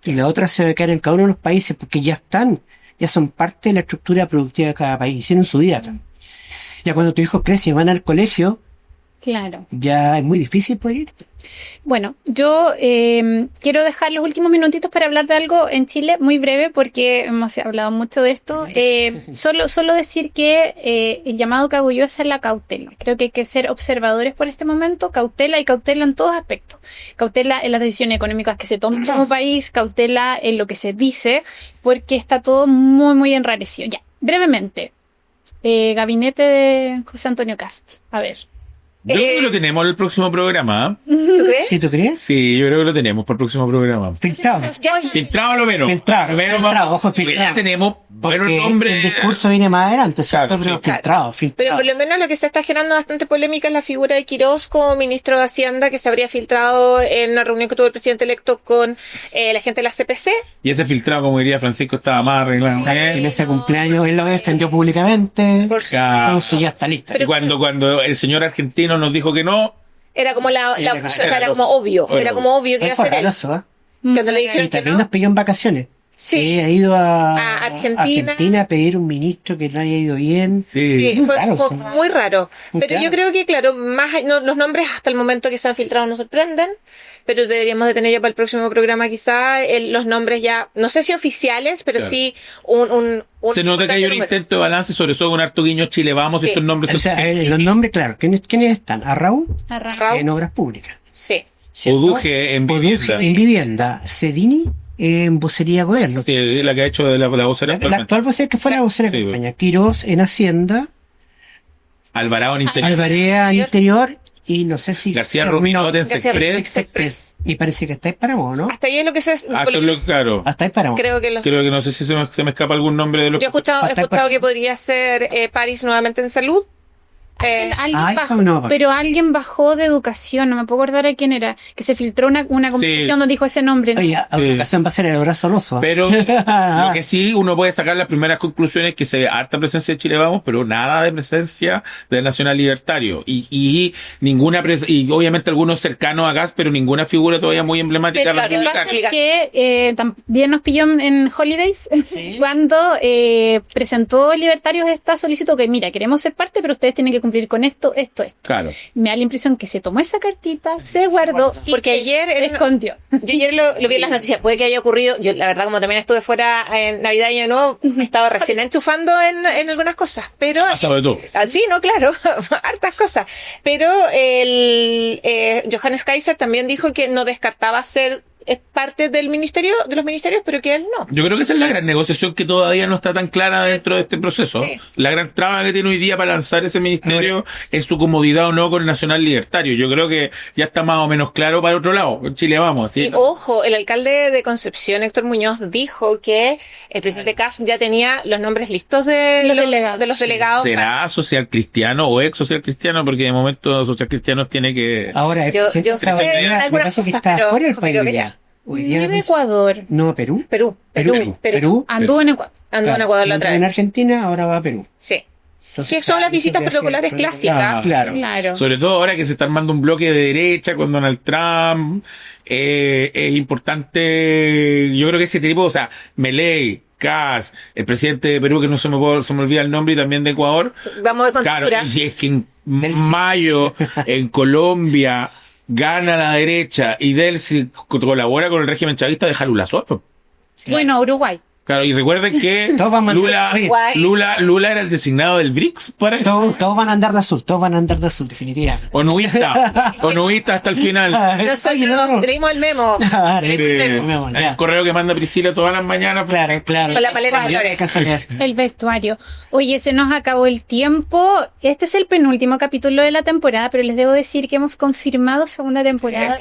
Y la otra se va a quedar en cada uno de los países porque ya son parte de la estructura productiva de cada país. Hicieron su vida acá. Ya cuando tus hijos crecen y van al colegio, Claro. ya es muy difícil poder irte. Bueno, yo quiero dejar los últimos minutitos para hablar de algo en Chile, muy breve, porque hemos hablado mucho de esto. Solo decir que el llamado que hago yo es a la cautela. Creo que hay que ser observadores por este momento, cautela y cautela en todos aspectos. Cautela en las decisiones económicas que se toman como país, cautela en lo que se dice, porque está todo muy, muy enrarecido. Ya, brevemente, gabinete de José Antonio Cast. A ver. Yo creo que lo tenemos en el próximo programa. ¿Tú crees? ¿Sí tú crees? Sí, yo creo que lo tenemos para el próximo programa. Filtrado. Filtrado lo menos. Filtrado, ojo, porque filtrado. ya tenemos buenos Porque nombres. el discurso viene más adelante, ¿cierto? Claro, Pero sí. filtrado. Pero por lo menos lo que se está generando bastante polémica es la figura de Quirós como ministro de Hacienda, que se habría filtrado en una reunión que tuvo el presidente electo con la gente de la CPC. Y ese filtrado, como diría Francisco, estaba más arreglado. En ese cumpleaños él lo defendió públicamente. Por su- Claro. Entonces ya está listo. Y cuando el señor argentino nos dijo que no, Era como o sea, era como obvio. Era como obvio que iba a Fue ser él. raro eso, ¿eh? Cuando le Y dijeron que también no. nos pilló en vacaciones. Sí. Que ha ido A a Argentina. a pedir un ministro que no haya ido bien. sí. Sí, fue Claro, como sí. muy raro. Muy Pero yo claro. creo que, claro, los nombres hasta el momento que se han filtrado no sorprenden, pero deberíamos de tener ya para el próximo programa quizá los nombres ya, no sé si oficiales, pero Claro. sí un Se nota que hay un número. intento de balance, sobre todo con harto guiño Chile Vamos, Sí. estos nombres O sea, los nombres, claro. ¿Quiénes están? A Raúl Raúl. en Obras Públicas. Sí. ¿cierto? Oduje en vivienda. Oduje en vivienda. Cedini en vocería de gobierno. Sí, la que ha hecho de la vocera. La actual vocera que fue la vocera de Sí, campaña. Quirós en Hacienda. Alvarado en Interior. Alvarea en Interior. Y no sé si... García Romino en García Express. Express. Y parece que estáis Páramo, ¿no? Hasta ahí es lo que se... Hasta lo claro. Hasta ahí Páramo. creo que los... Creo que no sé si se me escapa algún nombre de los. Yo he escuchado Hasta- que podría ser París nuevamente en salud. Alguien Ah, bajó, eso no, pero alguien bajó de educación, no me puedo acordar a quién era, que se filtró una conversación donde dijo ese nombre. ¿no? Oye, educación va a ser el brazo al oso. Pero lo que sí, uno puede sacar las primeras conclusiones que se ve harta presencia de Chile Vamos, pero nada de presencia del Nacional Libertario. Y ninguna y obviamente algunos cercanos a Gas, pero ninguna figura todavía muy emblemática Pero claro, republicana. republicana. Que también nos pilló en Holidays cuando presentó Libertarios esta solicitud que mira, queremos ser parte, pero ustedes tienen que cumplir con esto. Claro. Me da la impresión que se tomó esa cartita, se guardó y Porque que ayer se escondió. Yo ayer lo vi en las noticias, puede que haya ocurrido, yo la verdad como también estuve fuera en Navidad y Año Nuevo, me estaba recién enchufando en algunas cosas, pero... Pasa de todo. Sí, no, claro, hartas cosas. Pero Johannes Kaiser también dijo que no descartaba ser parte del ministerio, de los ministerios, pero que él no. Yo creo que esa es la gran negociación que todavía no está tan clara dentro de este proceso. Sí. La gran traba que tiene hoy día para lanzar ese ministerio es su comodidad o no con el Nacional Libertario. Yo creo que ya está más o menos claro para el otro lado. En Chile Vamos. ¿Sí? Y ojo, el alcalde de Concepción, Héctor Muñoz, dijo que el presidente Kast ya tenía los nombres listos de Los delegados. de los delegados. ¿Será social cristiano o ex social cristiano? Porque de momento social cristianos tiene que... Ahora, Yo gente sé extraordinaria, me algunas parece que cosas, está pero fuera del no país creo que ya. ya. Hoy día Vive me- Ecuador. No, Perú. Perú. Anduvo en Ecuador. Andó en Claro, Ecuador la otra en vez. Argentina, ahora va a Perú. Sí. Entonces, Que son las visitas esos viajes protocolares clásicas. Claro. Claro. Sobre todo ahora que se está armando un bloque de derecha con Donald Trump, es importante, yo creo que ese tipo, o sea, Milei, Kast, el presidente de Perú, que no se me olvida el nombre, y también de Ecuador. Vamos a ver con Claro, cultura. y si es que en mayo, en Colombia, gana la derecha y Delcy colabora con el régimen chavista, deja Lula solo. Bueno, Uruguay. Claro, y recuerden que Todos vamos a- oye, Lula era el designado del BRICS para Todos van a andar de azul, definitivamente. o nubista hasta el final. Nosotros leímos el memo. El correo que manda Priscila todas las mañanas. Claro. Con la paleta de flores. El vestuario. Oye, se nos acabó el tiempo. Este es el penúltimo capítulo de la temporada, pero les debo decir que hemos confirmado segunda temporada.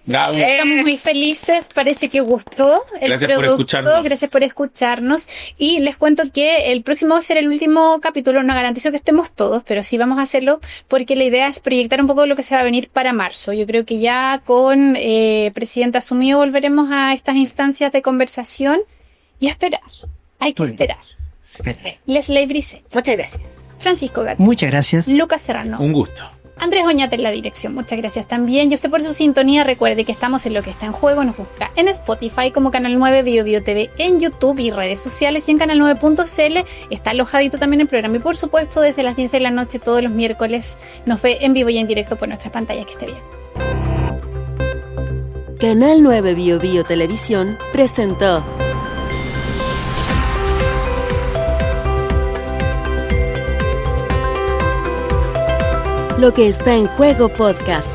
Bravo. Estamos muy felices, parece que gustó el Gracias por producto. escucharnos. Gracias por escucharnos. Y les cuento que el próximo va a ser el último capítulo. No garantizo que estemos todos, pero sí vamos a hacerlo porque la idea es proyectar un poco lo que se va a venir para marzo. Yo creo que ya con presidente asumido volveremos a estas instancias de conversación y a esperar. Hay que esperar. Leslie Brice, Muchas gracias. Francisco Gato, Muchas gracias. Lucas Serrano, Un gusto. Andrés Oñate en la dirección, muchas gracias también. Y usted por su sintonía, recuerde que estamos en Lo que está en juego, nos busca en Spotify como Canal 9 Bio TV, en YouTube y redes sociales, y en canal9.cl está alojadito también el programa. Y por supuesto, desde las 10 de la noche todos los miércoles nos ve en vivo y en directo por nuestras pantallas. Que esté bien. Canal 9 Bio Televisión presentó Lo que está en juego podcast.